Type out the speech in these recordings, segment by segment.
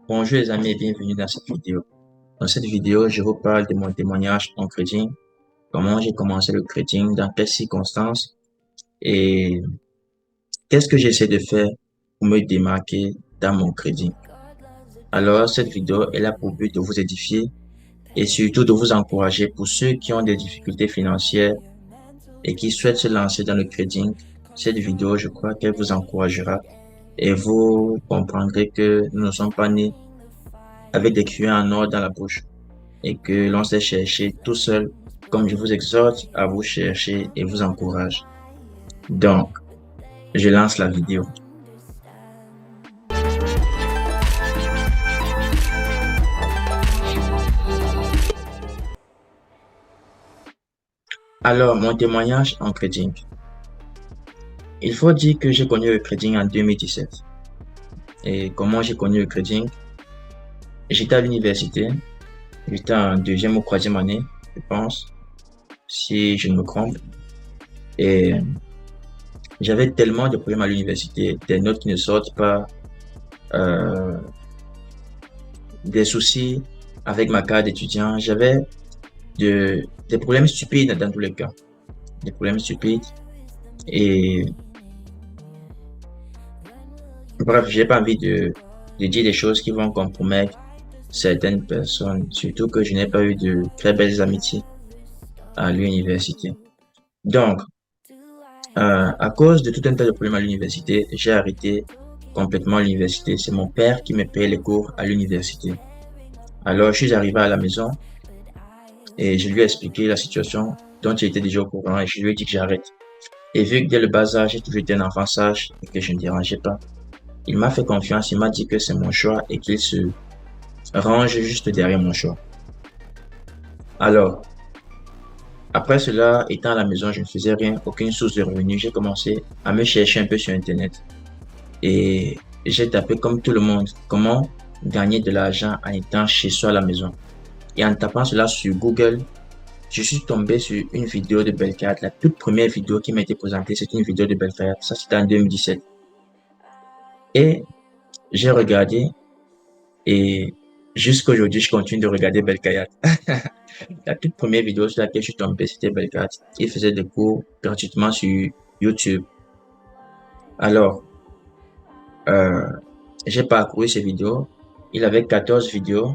Bonjour les amis et bienvenue dans cette vidéo. Dans cette vidéo, je vous parle de mon témoignage en trading, comment j'ai commencé le trading, dans quelles circonstances et qu'est-ce que j'essaie de faire pour me démarquer dans mon trading. Alors, cette vidéo est là pour but de vous édifier et surtout de vous encourager pour ceux qui ont des difficultés financières et qui souhaitent se lancer dans le trading. Cette vidéo, je crois qu'elle vous encouragera et vous comprendrez que nous ne sommes pas nés avec des cuillères en or dans la bouche, et que l'on sait chercher tout seul, comme je vous exhorte à vous chercher et vous encourage. Donc, je lance la vidéo. Alors, mon témoignage en trading. Il faut dire que j'ai connu le trading en 2017. Et comment j'ai connu le trading? J'étais à l'université, j'étais en deuxième ou troisième année, je pense, si je ne me trompe. Et j'avais tellement de problèmes à l'université, des notes qui ne sortent pas, euh, des soucis avec ma carte d'étudiant. J'avais des problèmes stupides dans tous les cas. Des problèmes stupides. Et bref, j'ai pas envie de dire des choses qui vont compromettre certaines personnes. Surtout que je n'ai pas eu de très belles amitiés à l'université. Donc, à cause de tout un tas de problèmes à l'université, j'ai arrêté complètement l'université. C'est mon père qui me payait les cours à l'université. Alors, je suis arrivé à la maison et je lui ai expliqué la situation dont il était déjà au courant et je lui ai dit que j'arrête. Et vu que dès le bas âge, j'ai toujours été un enfant sage et que je ne dérangeais pas, il m'a fait confiance, il m'a dit que c'est mon choix et qu'il se range juste derrière mon choix. Alors, après cela, étant à la maison, je ne faisais rien, aucune source de revenus. J'ai commencé à me chercher un peu sur Internet et j'ai tapé comme tout le monde, comment gagner de l'argent en étant chez soi à la maison. Et en tapant cela sur Google, je suis tombé sur une vidéo de Belkat. La toute première vidéo qui m'a été présentée, c'est une vidéo de Belkat. Ça, c'était en 2017. Et j'ai regardé et jusqu'à aujourd'hui, je continue de regarder Belkayat. La toute première vidéo sur laquelle je suis tombé, c'était Belkayat. Il faisait des cours gratuitement sur YouTube. Alors, euh, j'ai parcouru ces vidéos. Il avait 14 vidéos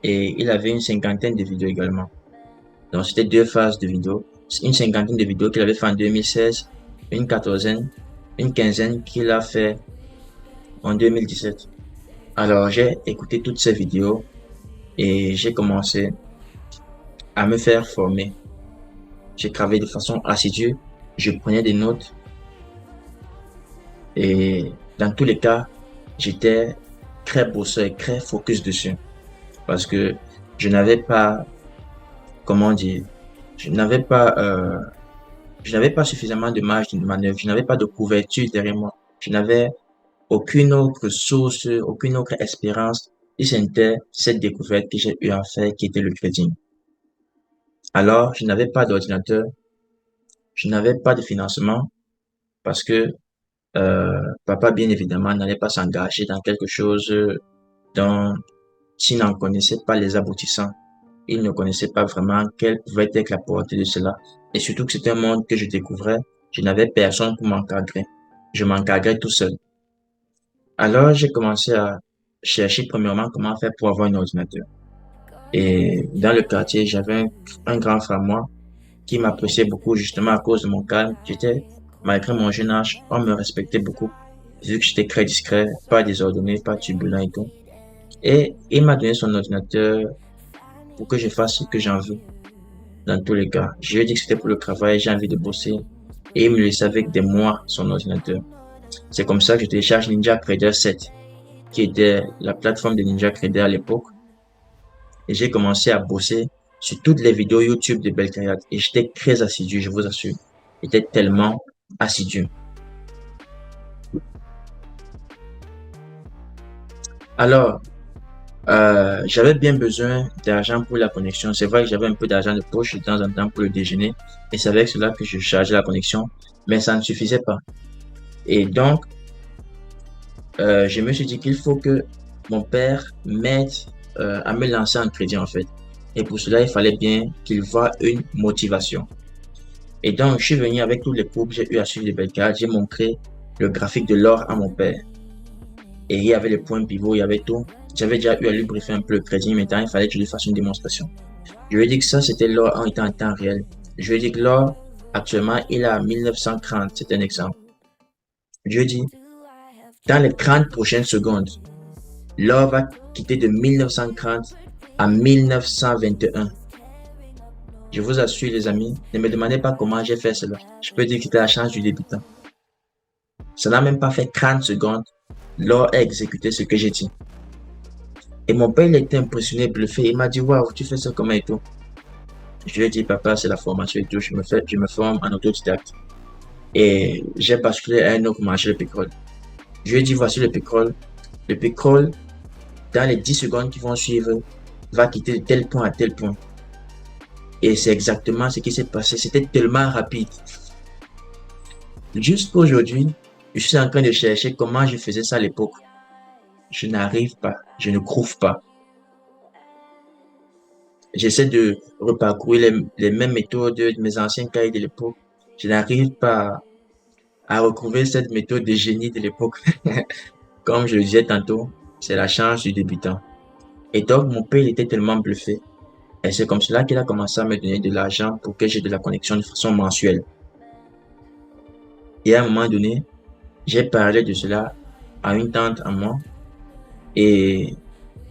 et il avait une cinquantaine de vidéos également. Donc, c'était deux phases de vidéos. Une cinquantaine de vidéos qu'il avait fait en 2016, une quatorzaine, une quinzaine qu'il a fait en 2017. Alors, j'ai écouté toutes ces vidéos et j'ai commencé à me faire former. J'ai travaillé de façon assidue, je prenais des notes et dans tous les cas, j'étais très bosseur et très focus dessus parce que je n'avais pas, comment dire, je n'avais pas, je n'avais pas suffisamment de marge de manœuvre, je n'avais pas de couverture derrière moi, je n'avais aucune autre source, aucune autre espérance si c'était cette découverte que j'ai eu à faire qui était le trading. Alors, je n'avais pas d'ordinateur, je n'avais pas de financement parce que papa, bien évidemment, n'allait pas s'engager dans quelque chose dont s'il n'en connaissait pas les aboutissants. Il ne connaissait pas vraiment quelle pouvait être la portée de cela. Et surtout que c'était un monde que je découvrais. Je n'avais personne pour m'encadrer. Je m'encadrais tout seul. Alors, j'ai commencé à chercher premièrement comment faire pour avoir un ordinateur. Et dans le quartier, j'avais un grand frère, moi, qui m'appréciait beaucoup justement à cause de mon calme. Malgré mon jeune âge, on me respectait beaucoup, vu que j'étais très discret, pas désordonné, pas turbulent et tout. Et il m'a donné son ordinateur pour que je fasse ce que j'en veux, dans tous les cas. Je lui ai dit que c'était pour le travail, j'ai envie de bosser. Et il me laissait avec des mois son ordinateur. C'est comme ça que je télécharge Ninja Trader 7, qui était la plateforme de Ninja Trader à l'époque. Et j'ai commencé à bosser sur toutes les vidéos YouTube de Belkayat. Et j'étais très assidu, je vous assure. J'étais tellement assidu. Alors, j'avais bien besoin d'argent pour la connexion. C'est vrai que j'avais un peu d'argent de poche de temps en temps pour le déjeuner. Et c'est avec cela que je chargeais la connexion. Mais ça ne suffisait pas. Et donc, je me suis dit qu'il faut que mon père m'aide à me lancer en crédit en fait. Et pour cela, il fallait bien qu'il voie une motivation. Et donc, je suis venu avec tous les cours que j'ai eu à suivre de Bellecarde. J'ai montré le graphique de l'or à mon père. Et il y avait les points pivots, il y avait tout. J'avais déjà eu à lui briefer un peu le crédit. Maintenant, il fallait que je lui fasse une démonstration. Je lui ai dit que ça, c'était l'or en étant en temps réel. Je lui ai dit que l'or, actuellement, il est à 1930. C'est un exemple. Je lui ai dit, dans les 30 prochaines secondes, l'or va quitter de 1930 à 1921. Je vous assure, les amis, ne me demandez pas comment j'ai fait cela. Je peux dire que c'était la chance du débutant. Ça n'a même pas fait 30 secondes. L'or a exécuté ce que j'ai dit. Et mon père, il était impressionné, bluffé. Il m'a dit, waouh, tu fais ça comment et tout. Je lui ai dit, papa, c'est la formation et tout. Je me forme en autodidacte. Et j'ai basculé à un autre marché, le pétrole. Je lui ai dit, voici le pétrole. Le pétrole, dans les 10 secondes qui vont suivre, va quitter de tel point à tel point. Et c'est exactement ce qui s'est passé. C'était tellement rapide. Jusqu'aujourd'hui, je suis en train de chercher comment je faisais ça à l'époque. Je n'arrive pas. Je ne trouve pas. J'essaie de reparcourir les mêmes méthodes de mes anciens cahiers de l'époque. Je n'arrive pas à retrouver cette méthode de génie de l'époque. Comme je le disais tantôt, c'est la chance du débutant. Et donc, mon père, il était tellement bluffé. Et c'est comme cela qu'il a commencé à me donner de l'argent pour que j'ai de la connexion de façon mensuelle. Et à un moment donné, j'ai parlé de cela à une tante à moi. Et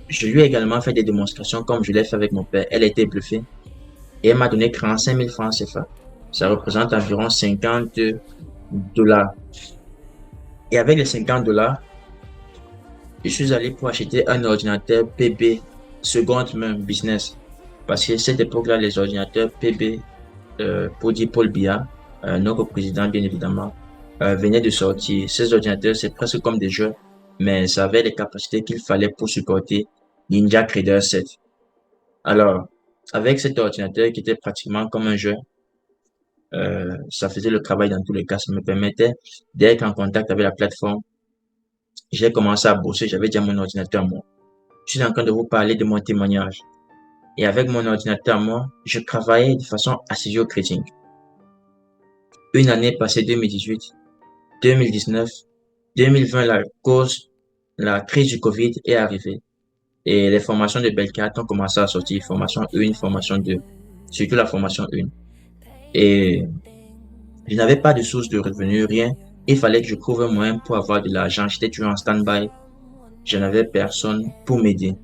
je lui ai également fait des démonstrations comme je l'ai fait avec mon père. Elle était bluffée. Et elle m'a donné 45 000 francs CFA. Ça représente environ 50 dollars. Et avec les 50 dollars, je suis allé pour acheter un ordinateur PB, seconde main business. Parce que cette époque-là, les ordinateurs PB, pour dire Paul Biya, notre président bien évidemment, venaient de sortir. Ces ordinateurs, c'est presque comme des jeux, mais ça avait les capacités qu'il fallait pour supporter Ninja Trader 7. Alors, avec cet ordinateur qui était pratiquement comme un jeu, ça faisait le travail dans tous les cas. Ça me permettait d'être en contact avec la plateforme. J'ai commencé à bosser, j'avais déjà mon ordinateur à moi. Je suis en train de vous parler de mon témoignage. Et avec mon ordinateur à moi, je travaillais de façon assidue au trading. Une année passée, 2018, 2019, 2020, la crise du Covid est arrivée. Et les formations de Bellecarde ont commencé à sortir. Formation 1, formation 2. Surtout la formation 1. Et je n'avais pas de source de revenus, rien. Il fallait que je trouve un moyen pour avoir de l'argent. J'étais toujours en stand-by. Je n'avais personne pour m'aider.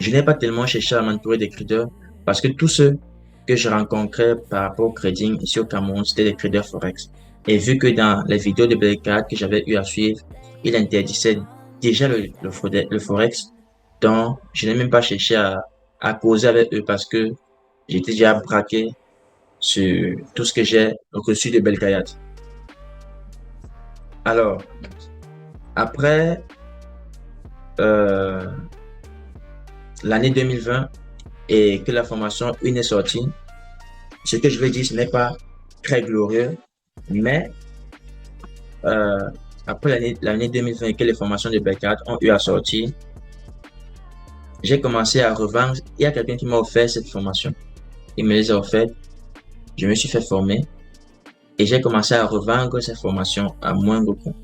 Je n'ai pas tellement cherché à m'entourer des traders parce que tous ceux que je rencontrais par rapport au trading ici au Cameroun, c'était des traders Forex. Et vu que dans les vidéos de Bellecarde que j'avais eu à suivre, il interdisait déjà le Forex, donc je n'ai même pas cherché à causer avec eux parce que j'étais déjà braqué sur tout ce que j'ai reçu de Bellecarde. Alors, après euh, l'année 2020 et que la formation 1 est sortie, ce que je veux dire, ce n'est pas très glorieux, mais euh, après l'année 2020 et que les formations de Bellecarde ont eu à sortir, j'ai commencé à revendre. Il y a quelqu'un qui m'a offert cette formation. Il me les a offertes. Je me suis fait former et j'ai commencé à revendre cette formation à moindre coût.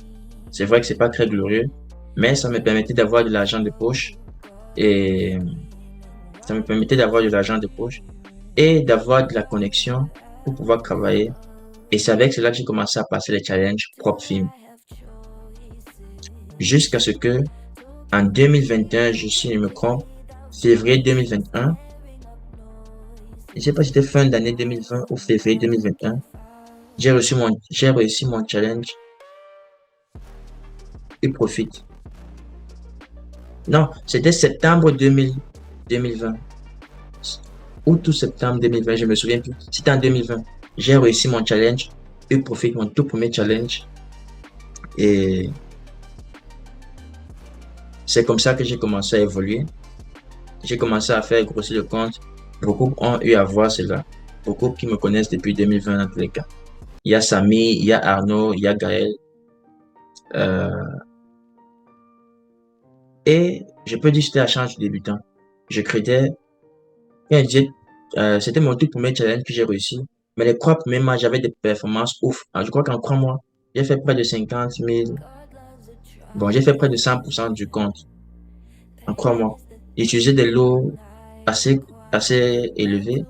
C'est vrai que c'est pas très glorieux, mais ça me permettait d'avoir de l'argent de poche et d'avoir de la connexion pour pouvoir travailler. Et c'est avec cela que j'ai commencé à passer les challenges PropFilm. Jusqu'à ce que, en 2021, je suis, je me trompe, février 2021, je ne sais pas si c'était fin d'année 2020 ou février 2021, j'ai réussi mon challenge et profite. Non, c'était septembre 2020. Août ou septembre 2020, je me souviens plus. C'était en 2020. J'ai réussi mon challenge et profite, mon tout premier challenge. Et c'est comme ça que j'ai commencé à évoluer. J'ai commencé à faire grossir le compte. Beaucoup ont eu à voir cela. Beaucoup qui me connaissent depuis 2020 dans tous les cas. Il y a Samy, il y a Arnaud, il y a Gaël. Et je peux dire que c'était la chance du débutant. Je créais, c'était mon tout premier challenge que j'ai réussi. Mais les 3 premiers mois, j'avais des performances ouf. Alors, je crois qu'en 3 mois, j'ai fait près de 50 000. Bon, j'ai fait près de 100% du compte en 3 mois. J'utilisais des lots assez, assez élevés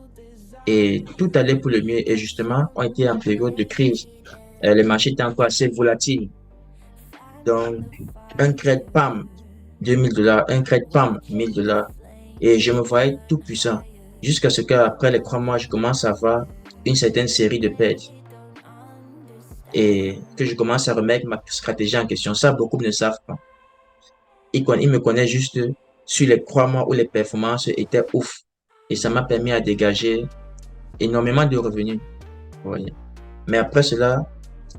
et tout allait pour le mieux. Et justement, on était en période de crise. Les marchés étaient encore assez volatiles. Donc, un trade, PAM, 2 000 $, un trade, PAM, 1 000 $. Et je me voyais tout puissant. Jusqu'à ce qu'après les 3 mois, je commence à avoir une certaine série de pertes. Et que je commence à remettre ma stratégie en question. Ça, beaucoup ne savent pas. Ils me connaissent juste sur les 3 mois où les performances étaient ouf. Et ça m'a permis à dégager énormément de revenus. Vous voyez. Mais après cela,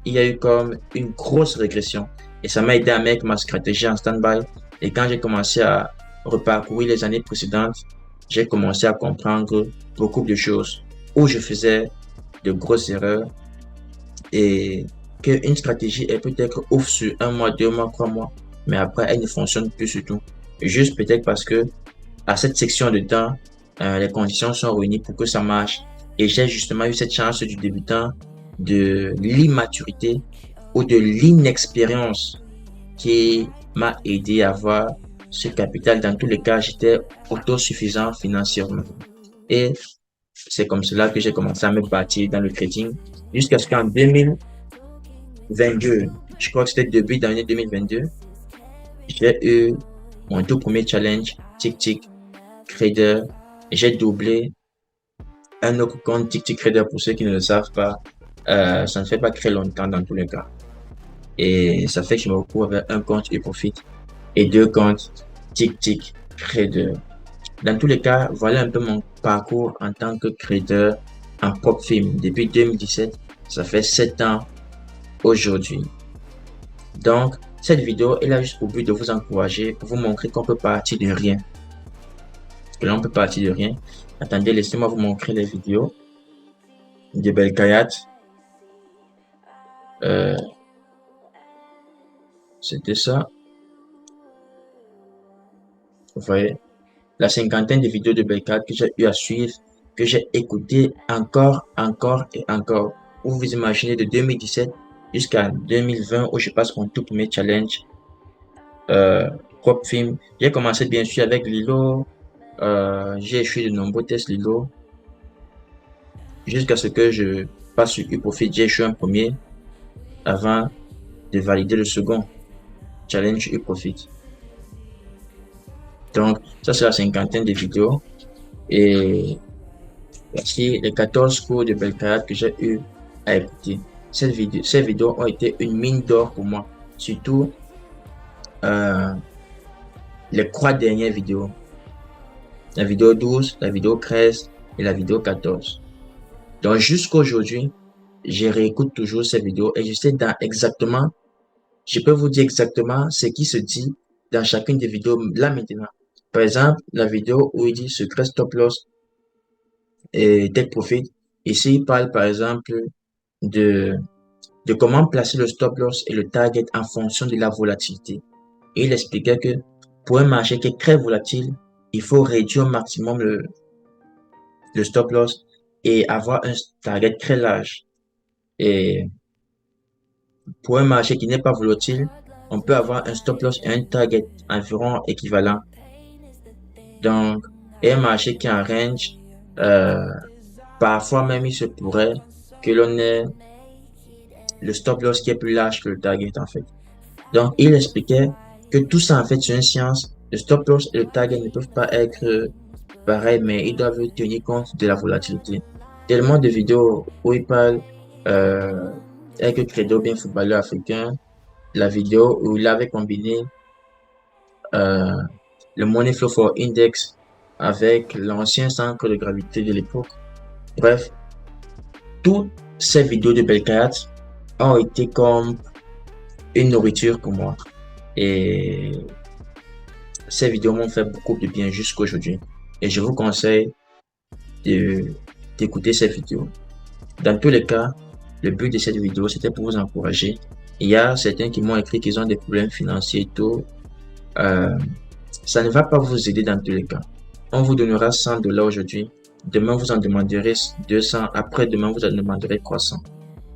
il y a eu comme une grosse régression. Et ça m'a aidé à mettre ma stratégie en stand-by. Et quand j'ai commencé à reparcourir les années précédentes, j'ai commencé à comprendre beaucoup de choses où je faisais de grosses erreurs et qu'une stratégie est peut-être ouf sur 1 mois, 2 mois, 3 mois, mais après elle ne fonctionne plus du tout. Juste peut-être parce que à cette section de temps, les conditions sont réunies pour que ça marche. Et j'ai justement eu cette chance du débutant de l'immaturité ou de l'inexpérience qui m'a aidé à avoir ce capital. Dans tous les cas, j'étais autosuffisant financièrement. Et c'est comme cela que j'ai commencé à me bâtir dans le trading jusqu'à ce qu'en 2022, je crois que c'était début d'année 2022, j'ai eu mon tout premier challenge TickTick Trader. J'ai doublé un autre compte TickTick Trader pour ceux qui ne le savent pas. Ça ne fait pas très longtemps dans tous les cas. Et ça fait que je me retrouve avec un compte eProfit et 2 comptes TickTick Trader. Dans tous les cas, voilà un peu mon parcours en tant que trader en PropFim depuis 2017. Ça fait 7 ans aujourd'hui. Donc, cette vidéo est là juste pour but de vous encourager, pour vous montrer qu'on peut partir de rien. Que l'on peut partir de rien. Attendez, laissez-moi vous montrer les vidéos de Belkayat. C'était ça. Vous voyez, la cinquantaine de vidéos de Belkayat que j'ai eu à suivre, que j'ai écouté encore et encore. Vous vous imaginez de 2017 jusqu'à 2020 où je passe mon tout premier challenge PropFim. J'ai commencé bien sûr avec Lilo. J'ai échoué de nombreux tests Lilo jusqu'à ce que je passe sur eProfit. J'ai échoué un premier avant de valider le second challenge eProfit. Donc, ça c'est la cinquantaine de vidéos. Et voici les 14 cours de Belkayat que j'ai eu à écouter. Ces vidéos ont été une mine d'or pour moi. Surtout les 3 dernières vidéos. La vidéo 12, la vidéo 13 et la vidéo 14. Donc jusqu'à aujourd'hui, je réécoute toujours ces vidéos et je sais je peux vous dire exactement ce qui se dit dans chacune des vidéos là maintenant. Par exemple, la vidéo où il dit secret stop loss et take profit. Ici, il parle par exemple de, de comment placer le stop loss et le target en fonction de la volatilité. Et il expliquait que pour un marché qui est très volatile, il faut réduire au maximum le stop loss et avoir un target très large. Et pour un marché qui n'est pas volatile, on peut avoir un stop loss et un target environ équivalent. Donc, et un marché qui est en range, parfois même il se pourrait que l'on ait le stop loss qui est plus large que le target en fait. Donc, il expliquait que tout ça en fait c'est une science. Le stop loss et le target ne peuvent pas être pareils, mais ils doivent tenir compte de la volatilité. Tellement de vidéos où il parle avec Credo, bien footballeur africain, la vidéo où il avait combiné le Money Flow for Index avec l'ancien centre de gravité de l'époque. Bref, toutes ces vidéos de Belkayat ont été comme une nourriture pour moi. Et ces vidéos m'ont fait beaucoup de bien jusqu'à aujourd'hui. Et je vous conseille d'écouter ces vidéos. Dans tous les cas, le but de cette vidéo, c'était pour vous encourager. Il y a certains qui m'ont écrit qu'ils ont des problèmes financiers et tout. ça ne va pas vous aider dans tous les cas. On vous donnera 100 dollars aujourd'hui. Demain, vous en demanderez 200. Après-demain, vous en demanderez 300.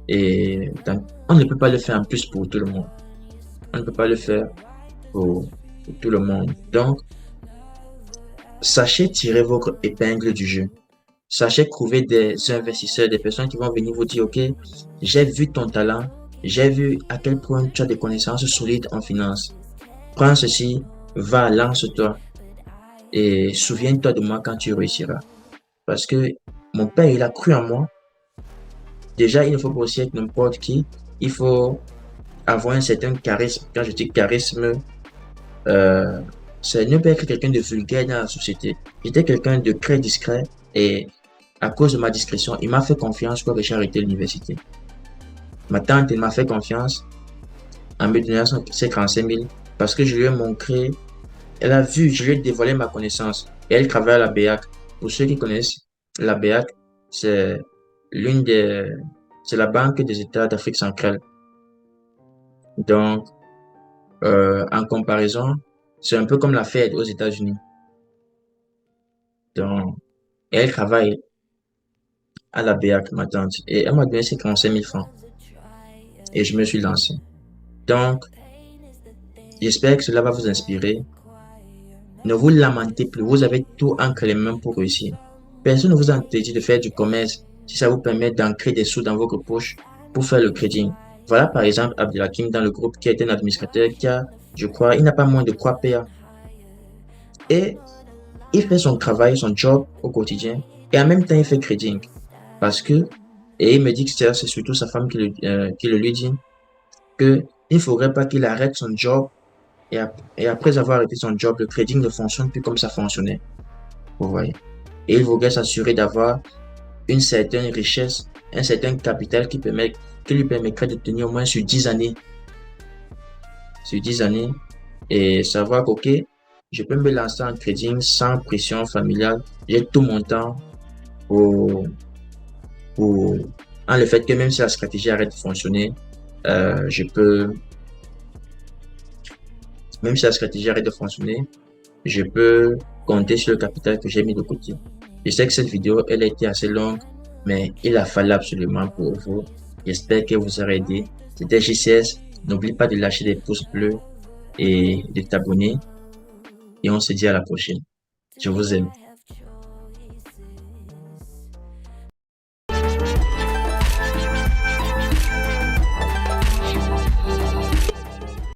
Et donc, on ne peut pas le faire en plus pour tout le monde. On ne peut pas le faire pour tout le monde. Donc, sachez tirer votre épingle du jeu. Sachez trouver des investisseurs, des personnes qui vont venir vous dire, OK, j'ai vu ton talent, j'ai vu à quel point tu as des connaissances solides en finance. Prends ceci, va, lance-toi et souviens-toi de moi quand tu réussiras. Parce que mon père, il a cru en moi. Déjà, il ne faut pas aussi être n'importe qui. Il faut avoir un certain charisme. Quand je dis charisme, euh, c'est ne pas être quelqu'un de vulgaire dans la société. J'étais quelqu'un de très discret et à cause de ma discrétion, il m'a fait confiance pour que j'ai arrêté l'université. Ma tante, elle m'a fait confiance en me donnant ses 35 000 parce que je lui ai montré, elle a vu, je lui ai dévoilé ma connaissance et elle travaille à la BEAC. Pour ceux qui connaissent, la BEAC, c'est l'une des, c'est la Banque des États d'Afrique centrale. Donc, en comparaison, c'est un peu comme la Fed aux États-Unis. Donc, elle travaille à la BEAC, ma tante, et elle m'a donné ses 45 000 francs et je me suis lancé. Donc, j'espère que cela va vous inspirer. Ne vous lamentez plus, vous avez tout entre les mains pour réussir. Personne ne vous a interdit de faire du commerce si ça vous permet d'ancrer des sous dans votre poche pour faire le trading. Voilà par exemple Abdelhakim dans le groupe qui est un administrateur qui a, je crois, il n'a pas moins de 3 PA. Et il fait son travail, son job au quotidien et en même temps il fait trading. Parce que, et il me dit que c'est surtout sa femme qui le lui dit, que il ne faudrait pas qu'il arrête son job et après avoir arrêté son job, le trading ne fonctionne plus comme ça fonctionnait. Vous voyez. Et il voudrait s'assurer d'avoir une certaine richesse, un certain capital qui lui permettrait de tenir au moins sur 10 années. Sur 10 années. Et savoir que, ok, je peux me lancer en trading sans pression familiale. J'ai tout mon temps pour, pour, en le fait que même si la stratégie arrête de fonctionner, je peux, même si la stratégie arrête de fonctionner, je peux compter sur le capital que j'ai mis de côté. Je sais que cette vidéo, elle a été assez longue, mais il a fallu absolument pour vous. J'espère que vous aurez aidé. C'était JCS. N'oublie pas de lâcher des pouces bleus et de t'abonner. Et on se dit à la prochaine. Je vous aime.